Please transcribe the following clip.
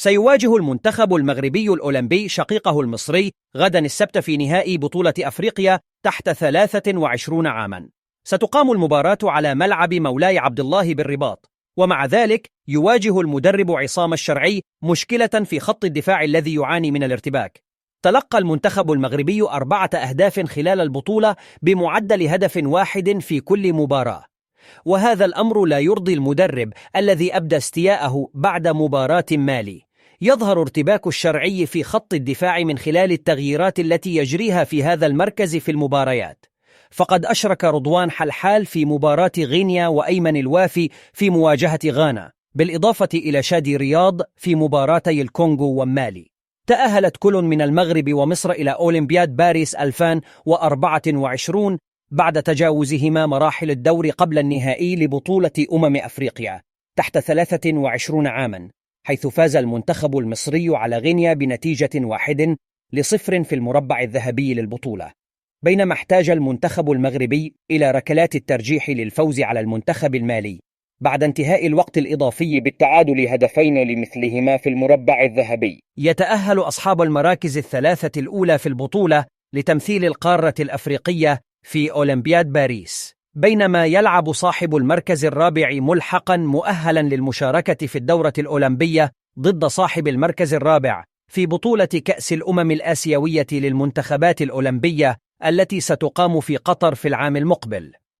سيواجه المنتخب المغربي الأولمبي شقيقه المصري غدا السبت في نهائي بطولة أفريقيا تحت 23 عاما. ستقام المباراة على ملعب مولاي عبد الله بالرباط، ومع ذلك يواجه المدرب عصام الشرعي مشكلة في خط الدفاع الذي يعاني من الارتباك. تلقى المنتخب المغربي 4 أهداف خلال البطولة بمعدل هدف واحد في كل مباراة، وهذا الأمر لا يرضي المدرب الذي أبدى استياءه بعد مباراة مالي. يظهر ارتباك الشرعي في خط الدفاع من خلال التغييرات التي يجريها في هذا المركز في المباريات، فقد أشرك رضوان حلحال في مباراة غينيا وأيمن الوافي في مواجهة غانا، بالإضافة إلى شادي رياض في مباراتي الكونغو ومالي. تأهلت كل من المغرب ومصر إلى أولمبياد باريس 2024 بعد تجاوزهما مراحل الدور قبل النهائي لبطولة أفريقيا تحت 23 عاما، حيث فاز المنتخب المصري على غينيا بنتيجة 1-0 في المربع الذهبي للبطولة، بينما احتاج المنتخب المغربي إلى ركلات الترجيح للفوز على المنتخب المالي بعد انتهاء الوقت الإضافي بالتعادل 2 لمثلهما في المربع الذهبي. يتأهل أصحاب المراكز الثلاثة الأولى في البطولة لتمثيل القارة الأفريقية في أولمبياد باريس، بينما يلعب صاحب المركز الرابع ملحقا مؤهلا للمشاركة في الدورة الأولمبية ضد صاحب المركز الرابع في بطولة كأس الأمم الآسيوية للمنتخبات الأولمبية التي ستقام في قطر في العام المقبل.